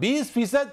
20%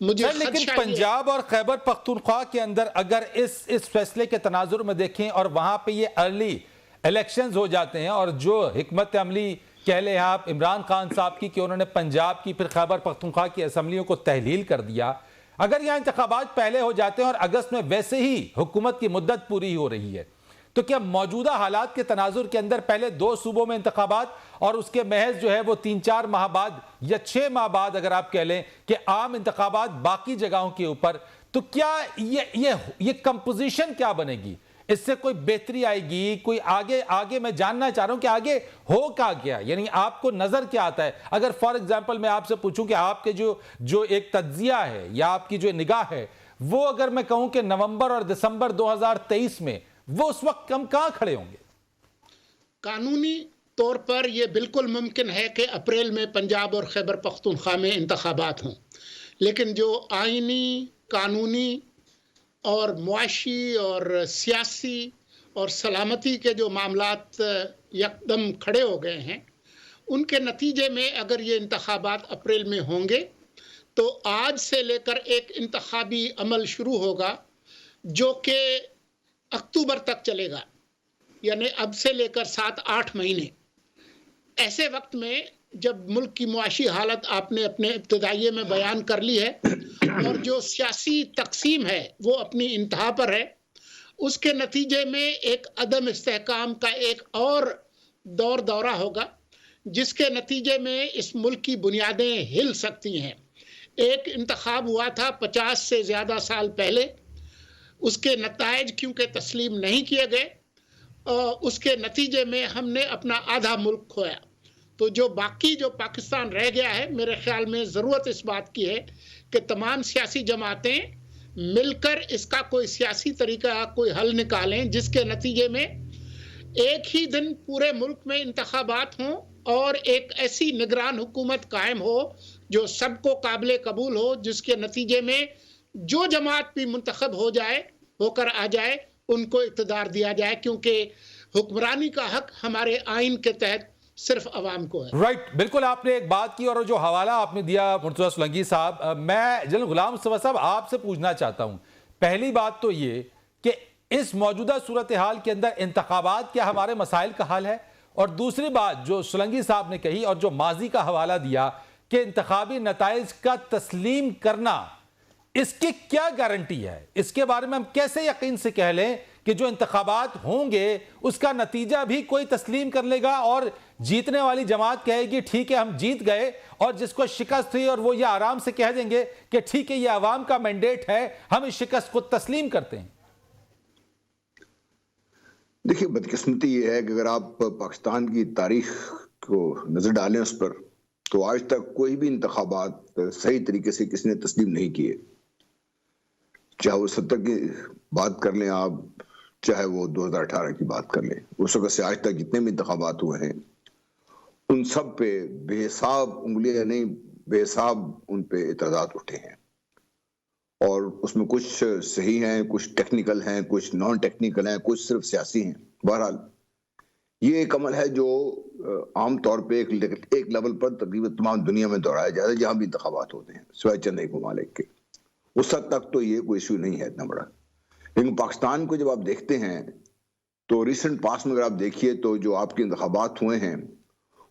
مجھے لیکن پنجاب اور خیبر پختونخوا کے اندر اگر اس فیصلے کے تناظر میں دیکھیں اور وہاں پہ یہ ارلی الیکشنز ہو جاتے ہیں اور جو حکمت عملی کہہ لیں آپ عمران خان صاحب کی کہ انہوں نے پنجاب کی پھر خیبر پختونخوا کی اسمبلیوں کو تحلیل کر دیا، اگر یہاں انتخابات پہلے ہو جاتے ہیں اور اگست میں ویسے ہی حکومت کی مدت پوری ہو رہی ہے، تو کیا موجودہ حالات کے تناظر کے اندر پہلے 2 صوبوں میں انتخابات اور اس کے محض جو ہے وہ 3-4 ماہ بعد یا 6 ماہ بعد اگر آپ کہہ لیں کہ عام انتخابات باقی جگہوں کے اوپر، تو کیا یہ کمپوزیشن کیا بنے گی؟ اس سے کوئی بہتری آئے گی؟ کوئی آگے میں جاننا چاہ رہا ہوں کہ آگے ہو کیا یعنی آپ کو نظر کیا آتا ہے؟ اگر فار ایگزامپل میں آپ سے پوچھوں کہ آپ کے جو ایک تجزیہ ہے یا آپ کی جو نگاہ ہے وہ اگر میں کہوں کہ نومبر اور دسمبر 2023 میں وہ اس وقت ہم کہاں کھڑے ہوں گے؟ قانونی طور پر یہ بالکل ممکن ہے کہ اپریل میں پنجاب اور خیبر پختونخوا میں انتخابات ہوں، لیکن جو آئینی، قانونی اور معاشی اور سیاسی اور سلامتی کے جو معاملات یکدم کھڑے ہو گئے ہیں، ان کے نتیجے میں اگر یہ انتخابات اپریل میں ہوں گے تو آج سے لے کر ایک انتخابی عمل شروع ہوگا جو کہ اکتوبر تک چلے گا، یعنی اب سے لے کر 7-8 مہینے۔ ایسے وقت میں جب ملک کی معاشی حالت آپ نے اپنے ابتدائیے میں بیان کر لی ہے اور جو سیاسی تقسیم ہے وہ اپنی انتہا پر ہے، اس کے نتیجے میں ایک عدم استحکام کا ایک اور دورہ ہوگا جس کے نتیجے میں اس ملک کی بنیادیں ہل سکتی ہیں۔ ایک انتخاب ہوا تھا 50 سے زیادہ سال پہلے، اس کے نتائج کیونکہ تسلیم نہیں کیے گئے، اس کے نتیجے میں ہم نے اپنا آدھا ملک کھویا۔ تو جو باقی جو پاکستان رہ گیا ہے، میرے خیال میں ضرورت اس بات کی ہے کہ تمام سیاسی جماعتیں مل کر اس کا کوئی سیاسی طریقہ کوئی حل نکالیں جس کے نتیجے میں ایک ہی دن پورے ملک میں انتخابات ہوں اور ایک ایسی نگران حکومت قائم ہو جو سب کو قابل قبول ہو، جس کے نتیجے میں جو جماعت بھی منتخب ہو کر آ جائے ان کو اقتدار دیا جائے، کیونکہ حکمرانی کا حق ہمارے آئین کے تحت صرف عوام کو ہے۔ رائٹ، بالکل آپ نے ایک بات کی اور جو حوالہ آپ نے دیا مرتضیٰ سولنگی صاحب، میں جنرل غلام مصطفیٰ صاحب آپ سے پوچھنا چاہتا ہوں، پہلی بات تو یہ کہ اس موجودہ صورتحال کے اندر انتخابات کیا ہمارے مسائل کا حل ہے؟ اور دوسری بات جو سولنگی صاحب نے کہی اور جو ماضی کا حوالہ دیا کہ انتخابی نتائج کا تسلیم کرنا، اس کی کیا گارنٹی ہے؟ اس کے بارے میں ہم کیسے یقین سے کہہ لیں کہ جو انتخابات ہوں گے اس کا نتیجہ بھی کوئی تسلیم کر لے گا اور جیتنے والی جماعت کہے گی ٹھیک ہے ہم جیت گئے، اور جس کو شکست ہوئی اور وہ یہ آرام سے کہہ دیں گے کہ ٹھیک ہے یہ عوام کا مینڈیٹ ہے، ہم اس شکست کو تسلیم کرتے ہیں؟ دیکھیے، بدقسمتی یہ ہے کہ اگر آپ پاکستان کی تاریخ کو نظر ڈالیں اس پر، تو آج تک کوئی بھی انتخابات صحیح طریقے سے کسی نے تسلیم نہیں کیے، چاہے وہ 70 کی بات کر لیں آپ، چاہے وہ 2018 کی بات کر لیں، اس وقت سے آج تک جتنے بھی انتخابات ہوئے ہیں ان سب پہ بے حساب انگلیاں نہیں، بے حساب ان پہ اعتراضات اٹھے ہیں، اور اس میں کچھ صحیح ہیں، کچھ ٹیکنیکل ہیں، کچھ نان ٹیکنیکل ہیں، کچھ صرف سیاسی ہیں۔ بہرحال یہ ایک عمل ہے جو عام طور پہ ایک لیول پر تقریباً تمام دنیا میں دہرایا جاتا ہے جہاں بھی انتخابات ہوتے ہیں، سوائے چند ایک ممالک کے۔ اس حد تک تو یہ کوئی ایشو نہیں ہے اتنا بڑا، لیکن پاکستان کو جب آپ دیکھتے ہیں تو ریسنٹ پاس میں اگر آپ دیکھیے تو جو آپ کے انتخابات ہوئے ہیں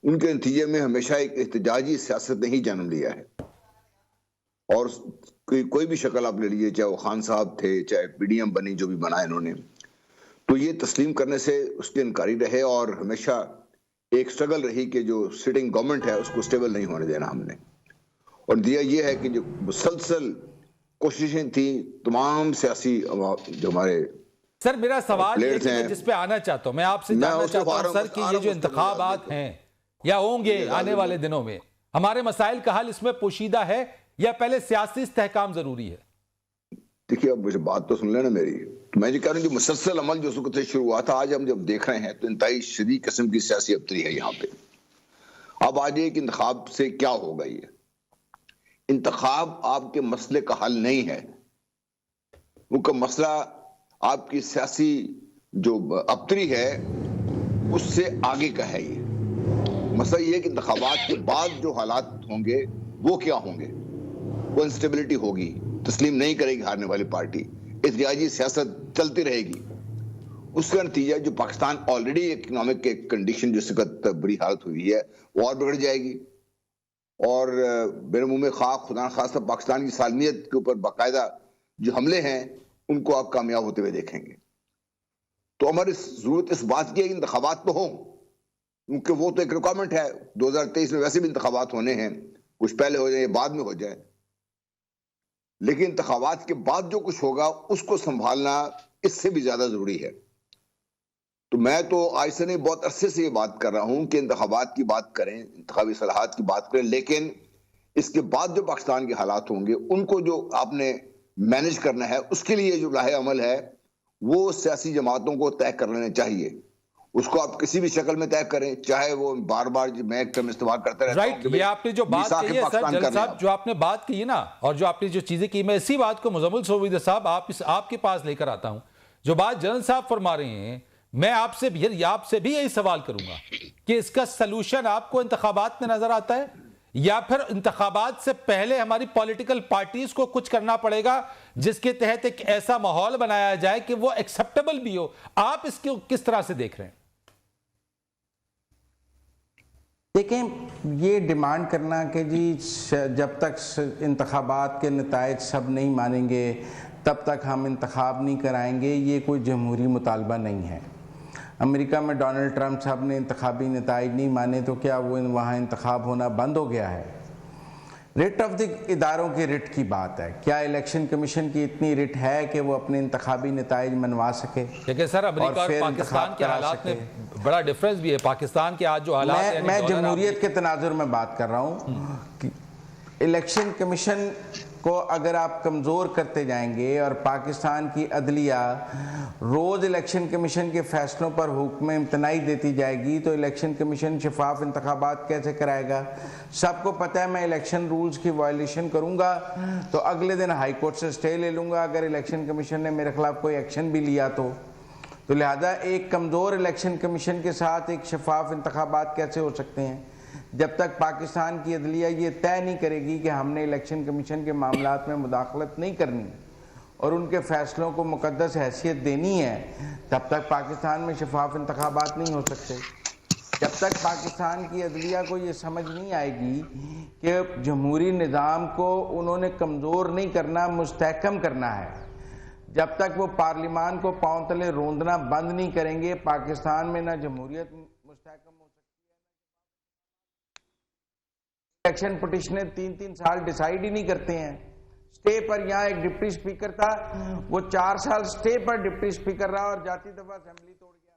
ان کے نتیجے میں ہمیشہ ایک احتجاجی سیاست نے ہی جنم لیا ہے، اور کوئی بھی شکل آپ لے لیجیے، چاہے وہ خان صاحب تھے، چاہے پی ڈی ایم بنی، جو بھی بنا انہوں نے، تو یہ تسلیم کرنے سے اس کے انکاری رہے، اور ہمیشہ ایک سٹرگل رہی کہ جو سٹنگ گورنمنٹ ہے اس کو سٹیبل نہیں ہونے دینا ہم نے، اور دیا یہ ہے کہ جو مسلسل کوششیں تھیں تمام سیاسی جو ہمارے سر، میرا سوال یہ کہ میں جس پہ آنا چاہتا ہوں، میں آپ سے جاننا چاہتا ہوں سر کہ یہ جو انتخابات ہیں یا ہوں گے آنے والے دنوں میں، ہمارے مسائل کا حل اس میں پوشیدہ ہے یا پہلے سیاسی استحکام ضروری ہے؟ دیکھیے، اب مجھے بات تو سن لینا میری، میں یہ کہہ رہا ہوں جو مسلسل عمل جو اس وقت سے شروع ہوا تھا، آج ہم جب دیکھ رہے ہیں تو انتہائی شدید قسم کی سیاسی ابتری ہے یہاں پہ۔ اب آج ایک انتخاب سے کیا ہوگا؟ یہ انتخاب آپ کے مسئلے کا حل نہیں ہے، ان کا مسئلہ آپ کی سیاسی جو ابتری ہے اس سے آگے کا ہے۔ یہ مسئلہ یہ ہے کہ انتخابات کے بعد جو حالات ہوں گے وہ کیا ہوں گے، وہ انسٹیبلٹی ہوگی، تسلیم نہیں کرے گی ہارنے والی پارٹی، احتجاجی سیاست چلتی رہے گی. اس کا نتیجہ جو پاکستان آلریڈی اکنامک کنڈیشن جو سخت بری حالت ہوئی ہے وہ اور بگڑ جائے گی، اور میرے منہ میں خاک خدا خاصہ پاکستان کی سالمیت کے اوپر باقاعدہ جو حملے ہیں ان کو آپ کامیاب ہوتے ہوئے دیکھیں گے. تو ہماری ضرورت اس بات کی ہے کہ انتخابات تو ہوں، کیونکہ وہ تو ایک ریکوائرمنٹ ہے. 2023 میں ویسے بھی انتخابات ہونے ہیں، کچھ پہلے ہو جائیں یا بعد میں ہو جائیں، لیکن انتخابات کے بعد جو کچھ ہوگا اس کو سنبھالنا اس سے بھی زیادہ ضروری ہے. تو میں تو آج سے نہیں بہت عرصے سے یہ بات کر رہا ہوں کہ انتخابات کی بات کریں، انتخابی اصلاحات کی بات کریں، لیکن اس کے بعد جو پاکستان کے حالات ہوں گے ان کو جو آپ نے مینج کرنا ہے، اس کے لیے جو لاہ عمل ہے وہ سیاسی جماعتوں کو طے کر لینا چاہیے. اس کو آپ کسی بھی شکل میں طے کریں، چاہے وہ بار بار میں ایک ٹرم استعمال کرتا رہتا ہوں. یہ آپ نے جو بات کہی ہے سر جلال صاحب، جو آپ نے بات کی ہے نا، اور جو آپ نے جو چیزیں کی، میں اسی بات کو مزمل سویدہ صاحب آپ کے پاس لے کر آتا ہوں. جو بات جنرل صاحب فرما رہے ہیں، میں آپ سے بھی یہی سوال کروں گا کہ اس کا سلوشن آپ کو انتخابات میں نظر آتا ہے، یا پھر انتخابات سے پہلے ہماری پولیٹیکل پارٹیز کو کچھ کرنا پڑے گا جس کے تحت ایک ایسا ماحول بنایا جائے کہ وہ ایکسیپٹیبل بھی ہو. آپ اس کو کس طرح سے دیکھ رہے ہیں؟ دیکھیں، یہ ڈیمانڈ کرنا کہ جی جب تک انتخابات کے نتائج سب نہیں مانیں گے تب تک ہم انتخاب نہیں کرائیں گے، یہ کوئی جمہوری مطالبہ نہیں ہے. امریکہ میں ڈونلڈ ٹرمپ صاحب نے انتخابی نتائج نہیں مانے تو کیا وہ وہاں انتخاب ہونا بند ہو گیا ہے؟ ریٹ آف دی اداروں کی ریٹ کی بات ہے. کیا الیکشن کمیشن کی اتنی ریٹ ہے کہ وہ اپنے انتخابی نتائج منوا سکے؟ لیکن سر امریکہ اور پاکستان کے حالات میں بڑا ڈیفرنس بھی ہے. پاکستان کے آج جو حالات ہیں، میں جمہوریت کے تناظر میں بات کر رہا ہوں کہ الیکشن کمیشن کو اگر آپ کمزور کرتے جائیں گے اور پاکستان کی عدلیہ روز الیکشن کمیشن کے فیصلوں پر حکم امتناعی دیتی جائے گی تو الیکشن کمیشن شفاف انتخابات کیسے کرائے گا؟ سب کو پتہ ہے میں الیکشن رولز کی وائلیشن کروں گا تو اگلے دن ہائی کورٹ سے سٹے لے لوں گا اگر الیکشن کمیشن نے میرے خلاف کوئی ایکشن بھی لیا تو لہذا ایک کمزور الیکشن کمیشن کے ساتھ ایک شفاف انتخابات کیسے ہو سکتے ہیں؟ جب تک پاکستان کی عدلیہ یہ طے نہیں کرے گی کہ ہم نے الیکشن کمیشن کے معاملات میں مداخلت نہیں کرنی اور ان کے فیصلوں کو مقدس حیثیت دینی ہے، تب تک پاکستان میں شفاف انتخابات نہیں ہو سکتے. جب تک پاکستان کی عدلیہ کو یہ سمجھ نہیں آئے گی کہ جمہوری نظام کو انہوں نے کمزور نہیں کرنا، مستحکم کرنا ہے، جب تک وہ پارلیمان کو پاؤں تلے روندنا بند نہیں کریں گے، پاکستان میں نہ جمہوریت مستحکم ہو سکتی ہے. الیکشن پٹیشنر 3 سال ڈیسائیڈ ہی نہیں کرتے ہیں. سٹے پر یہاں ایک ڈپٹی سپیکر تھا، وہ 4 سال سٹے پر ڈپٹی سپیکر رہا اور جاتی دفعہ اسمبلی توڑ گیا.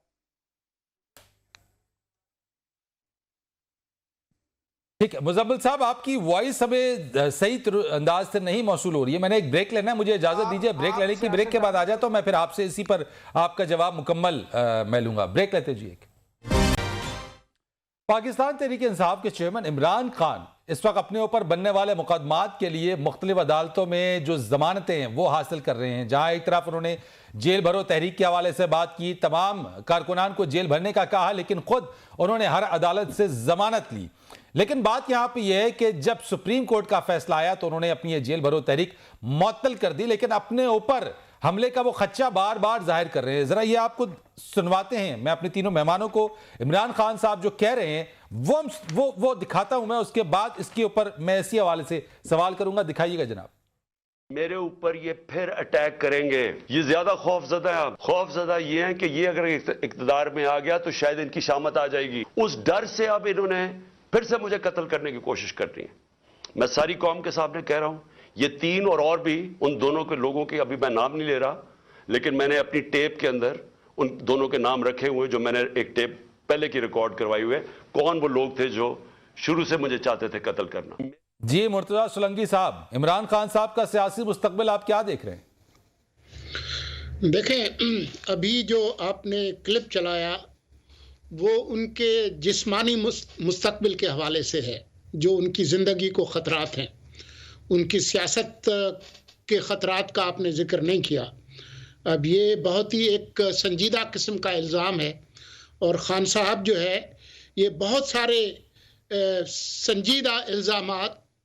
ٹھیک ہے مزمل صاحب، آپ کی وائس ہمیں صحیح انداز سے نہیں موصول ہو رہی ہے. میں نے ایک بریک لینا ہے، مجھے اجازت دیجئے بریک لینے کی. بریک کے بعد آ جاتا ہوں میں پھر آپ سے اسی پر آپ کا جواب مکمل میں لوں گا. بریک لیتے جی. ایک پاکستان تحریک انصاف کے چیئرمین عمران خان اس وقت اپنے اوپر بننے والے مقدمات کے لیے مختلف عدالتوں میں جو ضمانتیں ہیں وہ حاصل کر رہے ہیں. جہاں ایک طرف انہوں نے جیل بھرو تحریک کے حوالے سے بات کی، تمام کارکنان کو جیل بھرنے کا کہا، لیکن خود انہوں نے ہر عدالت سے ضمانت لی. لیکن بات یہاں پہ یہ ہے کہ جب سپریم کورٹ کا فیصلہ آیا تو انہوں نے اپنی یہ جیل بھرو تحریک معطل کر دی، لیکن اپنے اوپر حملے کا وہ خدشہ بار بار ظاہر کر رہے ہیں. ذرا یہ آپ کو سنواتے ہیں، میں اپنے تینوں مہمانوں کو عمران خان صاحب جو کہہ رہے ہیں وہ دکھاتا ہوں. میں اس کے بعد اس کے اوپر میں اسی حوالے سے سوال کروں گا. دکھائیے گا جناب. میرے اوپر یہ پھر اٹیک کریں گے، یہ زیادہ خوف زدہ ہیں. خوف زدہ یہ ہیں کہ یہ اگر اقتدار میں آ گیا تو شاید ان کی شامت آ جائے گی. اس ڈر سے اب انہوں نے پھر سے مجھے قتل کرنے کی کوشش کر رہی ہیں. میں ساری قوم کے سامنے کہہ رہا ہوں، یہ 3 اور بھی ان دونوں کے لوگوں کے ابھی میں نام نہیں لے رہا، لیکن میں نے اپنی ٹیپ کے اندر ان دونوں کے نام رکھے ہوئے جو میں نے ایک ٹیپ پہلے کی ریکارڈ کروائی ہوئے، کون وہ لوگ تھے جو شروع سے مجھے چاہتے تھے قتل کرنا. جی مرتضیٰ سولنگی صاحب، عمران خان صاحب کا سیاسی مستقبل آپ کیا دیکھ رہے ہیں؟ دیکھیں، ابھی جو آپ نے کلپ چلایا وہ ان کے جسمانی مستقبل کے حوالے سے ہے، جو ان کی زندگی کو خطرات ہیں. ان کی سیاست کے خطرات کا آپ نے ذکر نہیں کیا. اب یہ بہت ہی ایک سنجیدہ قسم کا الزام ہے، اور خان صاحب جو ہے یہ بہت سارے سنجیدہ الزامات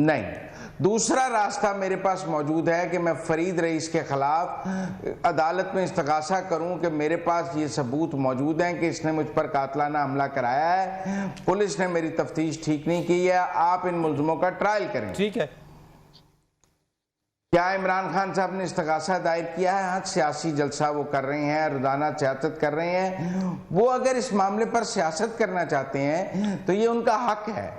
نہیں، دوسرا راستہ میرے پاس موجود ہے کہ میں فرید رئیس کے خلاف عدالت میں استغاثہ کروں کہ میرے پاس یہ ثبوت موجود ہیں کہ اس نے مجھ پر قاتلانہ حملہ کرایا ہے، پولیس نے میری تفتیش ٹھیک نہیں کی ہے، آپ ان ملزموں کا ٹرائل کریں۔ ٹھیک ہے، کیا عمران خان صاحب نے استغاثہ دائر کیا ہے؟ ہاں، سیاسی جلسہ وہ کر رہے ہیں، روزانہ سیاست کر رہے ہیں، وہ اگر اس معاملے پر سیاست کرنا چاہتے ہیں تو یہ ان کا حق ہے،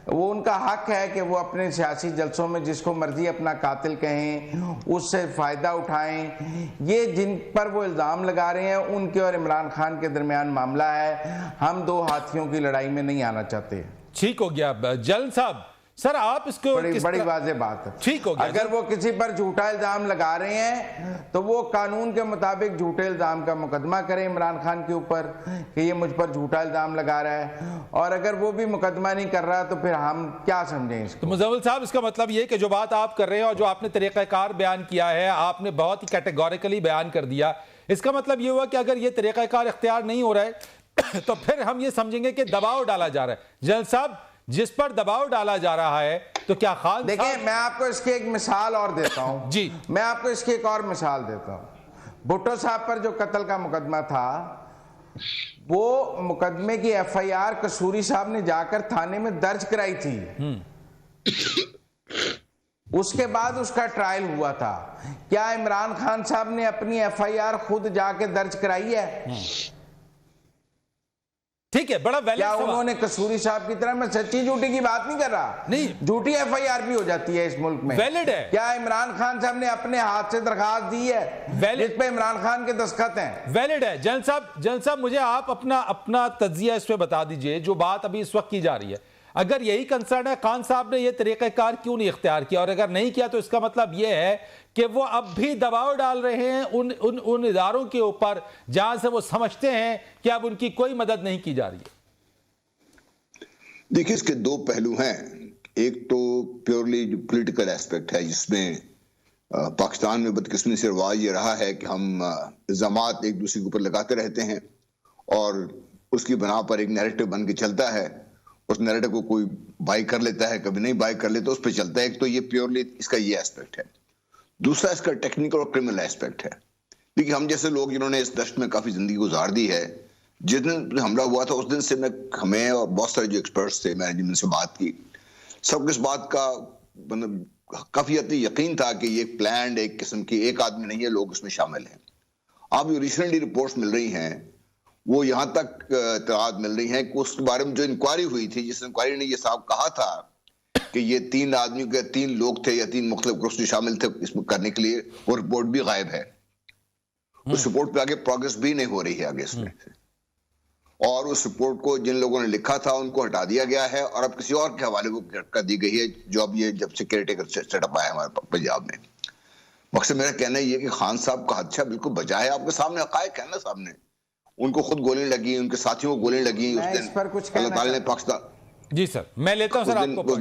وہ ان کا حق ہے کہ وہ اپنے سیاسی جلسوں میں جس کو مرضی اپنا قاتل کہیں، اس سے فائدہ اٹھائیں۔ یہ جن پر وہ الزام لگا رہے ہیں ان کے اور عمران خان کے درمیان معاملہ ہے، ہم دو ہاتھیوں کی لڑائی میں نہیں آنا چاہتے۔ ٹھیک ہو گیا جلن صاحب، سر آپ اس کو بڑی واضح بات ہے۔ ٹھیک ہو گیا، اگر وہ کسی پر جھوٹا الزام لگا رہے ہیں تو وہ قانون کے مطابق جھوٹے الزام کا مقدمہ کریں عمران خان کے اوپر کہ یہ مجھ پر جھوٹا الزام لگا رہا ہے، اور اگر وہ بھی مقدمہ نہیں کر رہا تو پھر ہم کیا سمجھیں اس کو؟ تو مزمل صاحب اس کا مطلب یہ کہ جو بات آپ کر رہے ہیں اور جو آپ نے طریقہ کار بیان کیا ہے، آپ نے بہت ہی کیٹیگوریکلی بیان کر دیا، اس کا مطلب یہ ہوا کہ اگر یہ طریقہ کار اختیار نہیں ہو رہا ہے تو پھر ہم یہ سمجھیں گے کہ دباؤ ڈالا جا رہا ہے۔ جلال صاحب، جس پر دباؤ ڈالا جا رہا ہے تو کیا خان دیکھیں، میں آپ کو اس کی ایک مثال اور دیتا ہوں۔ جی، میں آپ کو اس کی ایک اور مثال دیتا ہوں۔ بھٹو صاحب پر جو قتل کا مقدمہ تھا، وہ مقدمے کی ایف آئی آر قصوری صاحب نے جا کر تھانے میں درج کرائی تھی، اس کے بعد اس کا ٹرائل ہوا تھا۔ کیا عمران خان صاحب نے اپنی ایف آئی آر خود جا کے درج کرائی ہے؟ ٹھیک ہے، بڑا ویلڈ کیا سوال۔ انہوں نے قصوری صاحب کی طرح، میں سچی جھوٹی کی بات نہیں کر رہا، نہیں، جھوٹی ایف آئی آر بھی ہو جاتی ہے اس ملک میں، ویلڈ ہے۔ کیا عمران خان صاحب نے اپنے ہاتھ سے درخواست دی ہے جس پہ عمران خان کے دستخط ہیں؟ ویلڈ ہے۔ جلال صاحب مجھے آپ اپنا تجزیہ اس پہ بتا دیجئے، جو بات ابھی اس وقت کی جا رہی ہے، اگر یہی کنسرن ہے خان صاحب نے یہ طریقہ کار کیوں نہیں اختیار کیا، اور اگر نہیں کیا تو اس کا مطلب یہ ہے کہ وہ اب بھی دباؤ ڈال رہے ہیں ان اداروں کے اوپر جہاں سے وہ سمجھتے ہیں کہ اب ان کی کوئی مدد نہیں کی جا رہی ہے۔ دیکھیں، اس کے دو پہلو ہیں، ایک تو پیورلی پولیٹیکل ایسپیکٹ ہے جس میں پاکستان میں بدقسمتی سے رواج یہ رہا ہے کہ ہم الزامات ایک دوسرے کے اوپر لگاتے رہتے ہیں اور اس کی بنا پر ایک نیریٹو بن کے چلتا ہے، اس نیریٹو کو کوئی بائی کر لیتا ہے، کبھی نہیں بائی کر لیتا، اس پہ چلتا ہے۔ ایک تو یہ پیورلی اس کا یہ ایسپیکٹ ہے۔ دوسرا اس کا ٹیکنیکل اور کرمنل ایسپیکٹ ہے۔ دیکھیے، ہم جیسے لوگ جنہوں نے اس دشت میں کافی زندگی گزار دی ہے، جس دن حملہ ہوا تھا اس دن سے ہمیں اور بہت سارے جو ایکسپرٹس تھے، میں نے جن سے بات کی، سب کو اس بات کا کافی حد تک یقین تھا کہ یہ پلانڈ ایک قسم کی ایک آدمی نہیں ہے، لوگ اس میں شامل ہیں۔ اب جو ریسنٹلی رپورٹس مل رہی ہیں وہ یہاں تک اطلاعات مل رہی ہیں کہ اس کے بارے میں جو انکوائری ہوئی تھی، جس انکوائری نے یہ صاحب کہا تھا کہ یہ 3 آدمیوں کے 3 لوگ تھے یا 3 مختلف گروپس جو شامل تھے اس میں کرنے کے لیے، وہ رپورٹ بھی غائب ہے۔ اس رپورٹ پہ آگے پروگریس بھی نہیں ہو رہی ہے آگے اس میں، اور اس رپورٹ کو جن لوگوں نے لکھا تھا ان کو ہٹا دیا گیا ہے اور اب کسی اور کے حوالے کو کر دی گئی ہے، جو اب یہ جب سے کیئر ٹیکر سیٹ اپ آیا ہمارے پنجاب میں۔ مقصد میرا کہنا یہ کہ خان صاحب کا حادثہ بالکل بجا ہے، آپ کے سامنے حقائق ہے نا، سامنے ان کو خود گولیاں لگی، ان کے ساتھیوں کو گولیاں لگی۔ اس دن اللہ تعالیٰ نے پاکستان، جی سر میں لیتا ہوں سر آپ کو،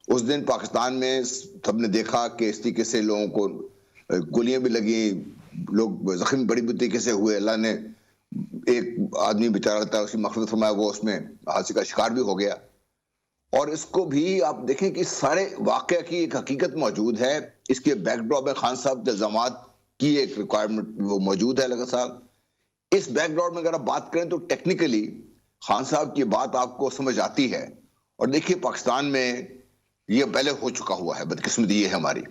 اس دن پاکستان میں سب نے دیکھا کہ اس طریقے سے لوگوں کو گولیاں بھی لگی، لوگ زخمی بڑی بری طریقے سے ہوئے۔ اللہ نے ایک آدمی بیچارہ تھا، اس کی مغفرت فرمایا، وہ اس میں حادثے کا شکار بھی ہو گیا۔ اور اس کو بھی آپ دیکھیں کہ سارے واقعہ کی ایک حقیقت موجود ہے، اس کے بیک ڈراپ میں خان صاحب کے الزامات کی ایک ریکوائرمنٹ وہ موجود ہے۔ لگا صاحب اس بیک ڈراپ میں اگر آپ بات کریں تو ٹیکنیکلی خان صاحب کی بات آپ کو سمجھ آتی ہے۔ اور دیکھیے پاکستان میں یہ پہلے ہو چکا ہوا ہے، بدقسمتی یہ ہے ہماری،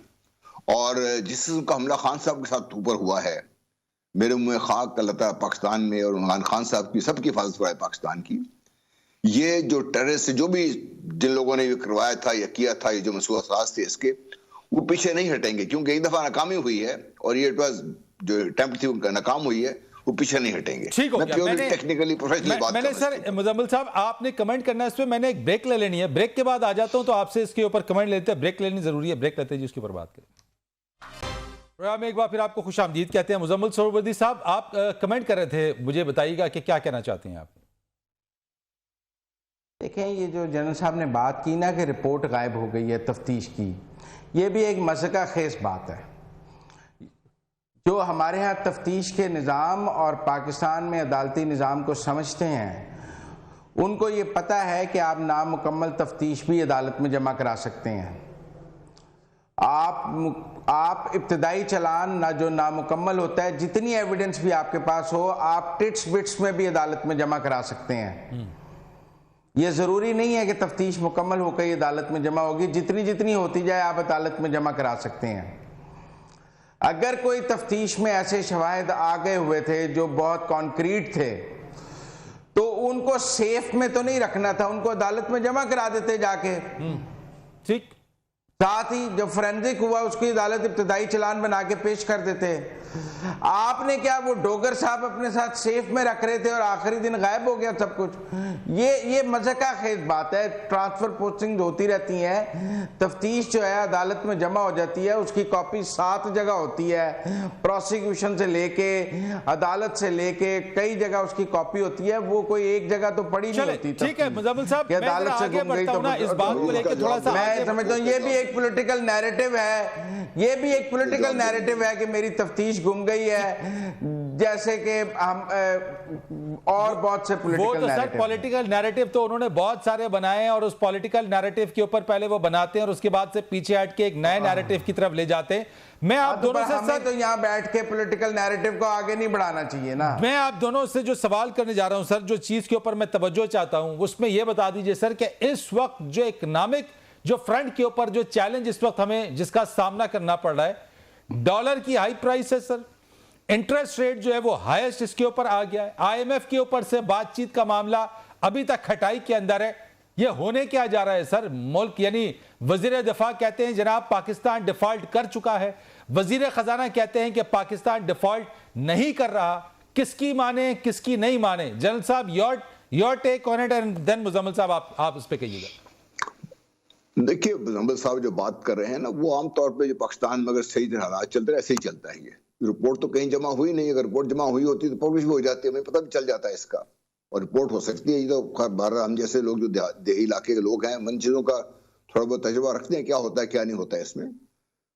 اور جس قسم کا حملہ خان صاحب کے ساتھ اوپر ہوا ہے، میرے منہ خاک اللہ تعالیٰ پاکستان میں اور عمران خان صاحب کی سب کی حفاظت فرمائے پاکستان کی۔ یہ جو ٹیررسٹ سے جو بھی جن لوگوں نے یہ کروایا تھا یا کیا تھا، یہ جو منصوبہ ساز تھے اس کے، وہ پیچھے نہیں ہٹیں گے، کیونکہ ایک دفعہ ناکامی ہوئی ہے اور یہ جو اٹیمپٹ تھی ان کا ناکام ہوئی ہے، وہ پیچھے نہیں ہٹیں گے۔ ٹھیک ہو گیا، میں نے سر مزمل صاحب آپ نے کمنٹ کرنا ہے اس پہ، میں نے ایک بریک لے لینی ہے، بریک کے بعد آ جاتا ہوں تو آپ سے اس کے اوپر کمنٹ لیتے ہیں، بریک لینی ضروری ہے، بریک لیتے ہیں جی، اس کے اوپر بات کریں۔ پروگرام میں ایک بار پھر آپ کو خوش آمدید کہتے ہیں۔ مزمل سہروردی صاحب آپ کمنٹ کر رہے تھے، مجھے بتائیے گا کہ کیا کہنا چاہتے ہیں آپ؟ دیکھیں، یہ جو جنرل صاحب نے بات کی نا کہ رپورٹ غائب ہو گئی ہے تفتیش کی، یہ بھی ایک مضحکہ خیز بات ہے۔ جو ہمارے ہاں تفتیش کے نظام اور پاکستان میں عدالتی نظام کو سمجھتے ہیں، ان کو یہ پتہ ہے کہ آپ نامکمل تفتیش بھی عدالت میں جمع کرا سکتے ہیں. آپ ابتدائی چلان نہ جو نامکمل ہوتا ہے، جتنی ایویڈنس بھی آپ کے پاس ہو، آپ ٹٹس بٹس میں بھی عدالت میں جمع کرا سکتے ہیں. یہ ضروری نہیں ہے کہ تفتیش مکمل ہو کے عدالت میں جمع ہوگی، جتنی ہوتی جائے آپ عدالت میں جمع کرا سکتے ہیں. اگر کوئی تفتیش میں ایسے شواہد آ گئے ہوئے تھے جو بہت کانکریٹ تھے تو ان کو سیف میں تو نہیں رکھنا تھا، ان کو عدالت میں جمع کرا دیتے جا کے. ٹھیک. ساتھ ہی جب فورینزک ہوا اس کی عدالت ابتدائی چلان بنا کے پیش کر دیتے. آپ نے کیا وہ ڈوگر صاحب اپنے ساتھ سیف میں رکھ رہے تھے اور آخری دن غائب ہو گیا سب کچھ. یہ مذہقہ خیز بات ہے. ٹرانسفر پوسٹنگ ہوتی رہتی ہیں، تفتیش جو ہے عدالت میں جمع ہو جاتی ہے، اس کی کاپی 7 جگہ ہوتی ہے، پروسیکیوشن سے لے کے عدالت سے لے کے کئی جگہ اس کی کاپی ہوتی ہے. وہ کوئی ایک جگہ تو پڑی نہیں ہوتی. ٹھیک ہے مزمل صاحب، میں آگے بڑھتا ہوں نا اس بات کو لے کے تھوڑا سا. میں سمجھتا ہوں یہ بھی ایک پولیٹیکل نیریٹو ہے، یہ بھی ایک پولیٹیکل نیریٹو ہے کہ میری تفتیش گم گئی ہے، جیسے کہ ہم اور بہت سے پولیٹیکل نیریٹو. سر پولیٹیکل نیریٹو تو انہوں نے بہت سارے بنائے ہیں، اور اس پولیٹیکل نیریٹو کے اوپر پہلے وہ بناتے ہیں اور اس کے بعد سے پیچھے ہٹ کے ایک نئے نیریٹو کی طرف لے جاتے ہیں. میں آپ دونوں سے ہمیں تو یہاں بیٹھ کے پولیٹیکل نیریٹو کو آگے نہیں بڑھانا چاہیے نا. میں آپ دونوں سے جو سوال کرنے جا رہا ہوں سر، جو چیز کے اوپر میں توجہ چاہتا ہوں اس میں یہ بتا دیجئے سر کہ اس وقت جو اکنامک جو فرنٹ کے اوپر جو چیلنج اس وقت ہمیں جس کا سامنا کرنا پڑ رہا ہے، ڈالر کی ہائی پرائس ہے سر، انٹرسٹ ریٹ جو ہے وہ ہائیسٹ اس کے اوپر آ گیا ہے، آئی ایم ایف کے اوپر سے بات چیت کا معاملہ ابھی تک کھٹائی کے اندر ہے. یہ ہونے کیا جا رہا ہے سر؟ ملک یعنی وزیر دفاع کہتے ہیں جناب پاکستان ڈیفالٹ کر چکا ہے، وزیر خزانہ کہتے ہیں کہ پاکستان ڈیفالٹ نہیں کر رہا. کس کی مانے کس کی نہیں مانے؟ جنرل صاحب your take on it, and then Muzammil صاحب آپ اس پہ کہیے گا. دیکھیے مزمل صاحب جو بات کر رہے ہیں نا، وہ عام طور پہ جو پاکستان میں اگر صحیح طرح حالات چلتے ہیں ایسے ہی چلتا ہے. یہ رپورٹ تو کہیں جمع ہوئی نہیں، اگر رپورٹ جمع ہوئی ہوتی تو پبلش بھی ہو جاتی ہے، ہمیں پتہ بھی چل جاتا ہے اس کا، اور رپورٹ ہو سکتی ہے. یہ تو خیر بہرحال ہم جیسے لوگ جو دیہی علاقے کے لوگ ہیں ان چیزوں کا تھوڑا بہت تجربہ رکھتے ہیں، کیا ہوتا ہے کیا نہیں ہوتا ہے اس میں.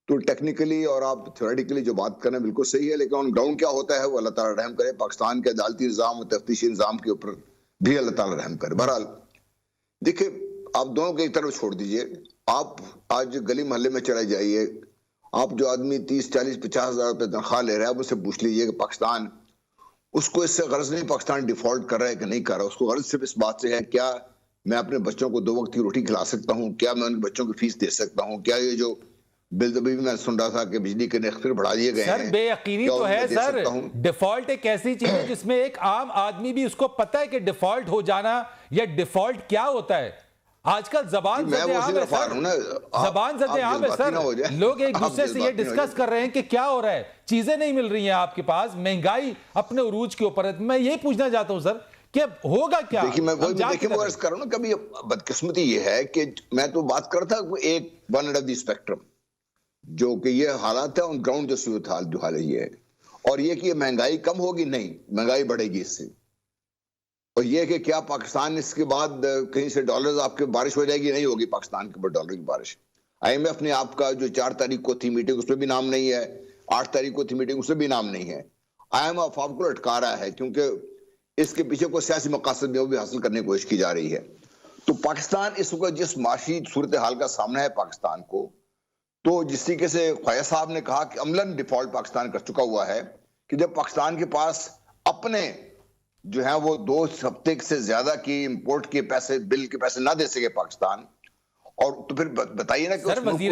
تو ٹیکنیکلی اور آپ تھیوریٹیکلی جو بات کرنا بالکل صحیح ہے، لیکن آن گراؤنڈ کیا ہوتا ہے وہ اللہ تعالیٰ رحم کرے. پاکستان کے عدالتی نظام اور تفتیشی نظام کے اوپر بھی اللہ تعالیٰ رحم کرے. بہرحال دیکھیں، آپ دونوں کو ایک طرف چھوڑ دیجئے. آپ آج گلی محلے میں چلے جائیے، آپ جو آدمی 30, 40, 50 ہزار روپے تنخواہ لے رہا ہے اس سے پوچھ لیجئے کہ پاکستان، اس کو اس سے غرض نہیں پاکستان ڈیفالٹ کر رہا ہے کہ نہیں کر رہا. اس کو غرض صرف اس بات سے ہے کیا میں اپنے بچوں کو 2 وقت کی روٹی کھلا سکتا ہوں، کیا میں ان بچوں کی فیس دے سکتا ہوں، کیا یہ جو بل ابھی بھی میں سن رہا تھا کہ بجلی کے نرخ پھر بڑھا دیے گئے ہیں. سر بے یقینی تو ہے سر، ڈیفالٹ ایک ایسی چیز ہے جس میں ایک عام آدمی بھی اس کو پتہ ہے کہ ڈیفالٹ ہو جانا یا ڈیفالٹ کیا ہوتا ہے. آج کل زبان زد عام ہے سر، زبان زد عام ہے سر. لوگ ایک دوسرے سے یہ ڈسکس کر رہے ہیں کہ کیا ہو رہا ہے، چیزیں نہیں مل رہی ہیں آپ کے پاس، مہنگائی اپنے عروج کے اوپر ہے. میں یہی پوچھنا چاہتا ہوں سر کہ ہوگا کیا؟ دیکھیں میں عرض کر رہا ہوں، کبھی بدقسمتی یہ ہے کہ میں تو بات کرتا ایک one and of the spectrum, جو کہ یہ حالات ہے آن گراؤنڈ جو صورتحال جو حال یہ ہے، اور یہ کہ یہ مہنگائی کم ہوگی، نہیں مہنگائی بڑھے گی اس سے. اور یہ کہ کیا پاکستان اس کے بعد کہیں سے ڈالرز آپ کے بارش ہو جائے گی؟ نہیں ہوگی پاکستان کے اوپر ڈالر کی بارش. آئی ایم ایف نے آپ کا جو 4 تاریخ کو تھی میٹنگ اس میں بھی نام نہیں ہے، 8 تاریخ کو تھی میٹنگ اس میں بھی نام نہیں ہے. آئی ایم ایف آپ کو لٹکا رہا ہے کیونکہ اس کے پیچھے کوئی سیاسی مقاصد میں وہ بھی حاصل کرنے کی کوشش کی جا رہی ہے. تو پاکستان اس وقت جس معاشی صورتحال کا سامنا ہے پاکستان کو، تو جس طریقے سے خواجہ صاحب نے کہا کہ عملاً ڈیفالٹ پاکستان کر چکا ہوا ہے، کہ جب پاکستان کے پاس اپنے جو ہیں وہ 2 ہفتے سے زیادہ کی امپورٹ کے پیسے، بل کے پیسے نہ دے سکے پاکستان، اور تو پھر بتائیے نا کہ سر وزیر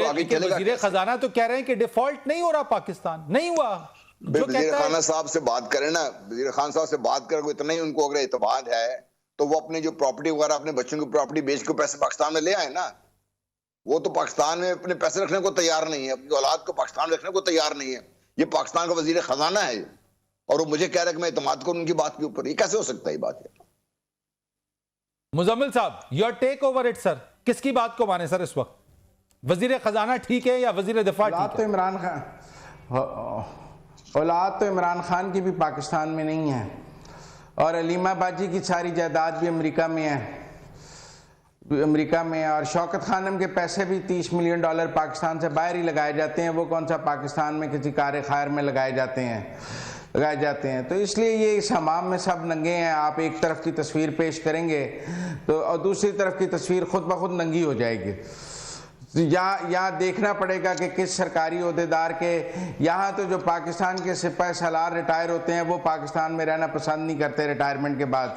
خزانہ تو کہہ رہے ہیں کہ ڈیفالٹ نہیں ہو رہا، پاکستان نہیں ہوا. وزیر خانہ صاحب سے بات کریں نا، وزیر خان صاحب سے بات کریں، اتنا ہی ان کو اگر اعتماد ہے تو وہ اپنے جو پراپرٹی وغیرہ اپنے بچوں کی پراپرٹی بیچ کے پیسے پاکستان میں لے آئے نا. وہ تو پاکستان میں اپنے پیسے رکھنے کو تیار نہیں ہے، اپنی اولاد کو پاکستان میں رکھنے کو تیار نہیں ہے. یہ پاکستان کا وزیر خزانہ ہے اور وہ مجھے کہہ رہا ہے کہ میں اعتماد کروں ان کی بات کے اوپر. یہ کیسے ہو سکتا ہے یہ بات؟ مزمل صاحب یور ٹیک اوور اٹ سر، کس کی بات کو مانے سر اس وقت؟ وزیر خزانہ ٹھیک ہے یا وزیر دفاع ٹھیک ہے؟ اولاد تو عمران خان کی بھی پاکستان میں نہیں ہے، اور علیمہ باجی کی ساری جائیداد بھی امریکہ میں ہے، اور شوکت خانم کے پیسے بھی $30 ملین پاکستان سے باہر ہی لگائے جاتے ہیں. وہ کون سا پاکستان میں کسی کار خیر میں لگائے جاتے ہیں. لگائے جاتے ہیں. تو اس لیے یہ اس حمام میں سب ننگے ہیں. آپ ایک طرف کی تصویر پیش کریں گے تو اور دوسری طرف کی تصویر خود بخود ننگی ہو جائے گی. یہاں دیکھنا پڑے گا کہ کس سرکاری عہدیدار کے, یہاں تو جو پاکستان کے سپاہ سالار ریٹائر ہوتے ہیں وہ پاکستان میں رہنا پسند نہیں کرتے ریٹائرمنٹ کے بعد.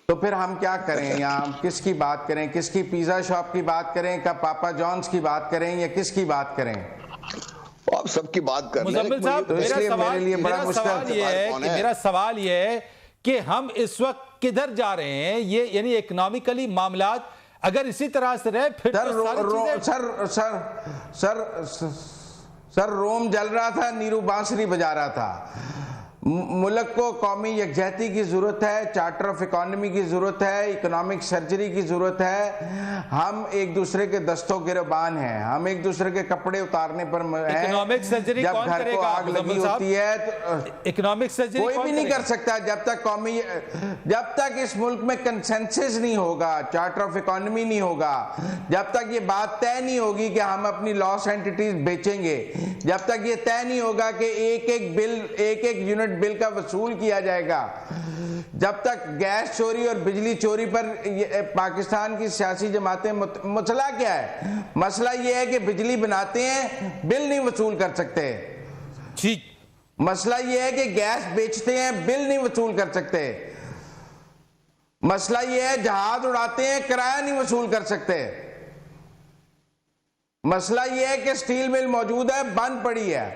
تو پھر ہم کیا کریں یہاں, ہم کس کی بات کریں, کس کی پیزا شاپ کی بات کریں, کا پاپا جانس کی بات کریں, یا کس کی بات کریں؟ آپ سب کی بات کر رہے ہیں. مزمل صاحب, میرا سوال یہ ہے کہ ہم اس وقت کدھر جا رہے ہیں؟ یہ یعنی اکنامکلی معاملات اگر اسی طرح سے رہے پھر سر روم جل رہا تھا, نیرو بانسری بجا رہا تھا. ملک کو قومی یکجہتی کی ضرورت ہے, چارٹر آف اکانومی کی ضرورت ہے, اکنامک سرجری کی ضرورت ہے. ہم ایک دوسرے کے دستوں گربان ہیں, ہم ایک دوسرے کے کپڑے اتارنے پر ہیں. اکنامک سرجری جب کون گھر کرے کو گا آگ لگی ہوتی ہے تو اکنامک سرجری کوئی بھی نہیں کر سکتا جب تک اس ملک میں کنسنسس نہیں ہوگا, چارٹر آف اکانومی نہیں ہوگا, جب تک یہ بات طے نہیں ہوگی کہ ہم اپنی لاس اینٹیٹیز بیچیں گے, جب تک یہ طے نہیں ہوگا کہ ایک ایک یونٹ بل کا وصول کیا جائے گا, جب تک گیس چوری اور بجلی چوری پر پاکستان کی سیاسی جماعتیں مسئلہ کیا ہے؟ مسئلہ یہ ہے کہ بجلی بناتے ہیں, بل نہیں وصول کر سکتے. ٹھیک. مسئلہ یہ ہے کہ گیس بیچتے ہیں, بل نہیں وصول کر سکتے. مسئلہ یہ ہے جہاز اڑاتے ہیں, کرایہ نہیں وصول کر سکتے. مسئلہ یہ ہے کہ سٹیل مل موجود ہے, بند پڑی ہے.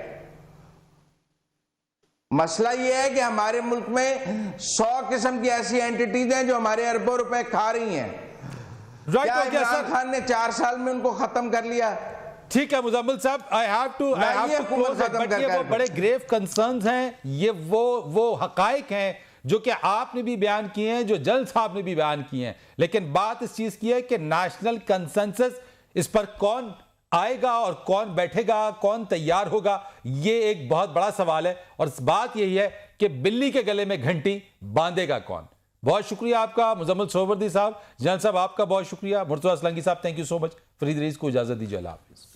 مسئلہ یہ ہے کہ ہمارے ملک میں 100 قسم کی ایسی اینٹیٹیز ہیں جو ہمارے اربوں روپے کھا رہی ہیں. کیا عمران خان نے 4 سال میں ان کو ختم کر لیا؟ ٹھیک ہے مزمل صاحب, I have to close it, but یہ وہ بڑے گریو کنسرنز ہیں, یہ وہ حقائق ہیں جو کہ آپ نے بھی بیان کیے ہیں, جو جل صاحب نے بھی بیان کیے ہیں. لیکن بات اس چیز کی ہے کہ نیشنل کنسنسس اس پر کون آئے گا اور کون بیٹھے گا, کون تیار ہوگا, یہ ایک بہت بڑا سوال ہے. اور بات یہی ہے کہ بلی کے گلے میں گھنٹی باندھے گا کون. بہت شکریہ آپ کا مزمل سہروردی صاحب. جنرل صاحب آپ کا بہت شکریہ. مرتضیٰ اسلنگی صاحب تھینک یو سو مچ. فرید رئیس کو اجازت دیجیے. اللہ حافظ.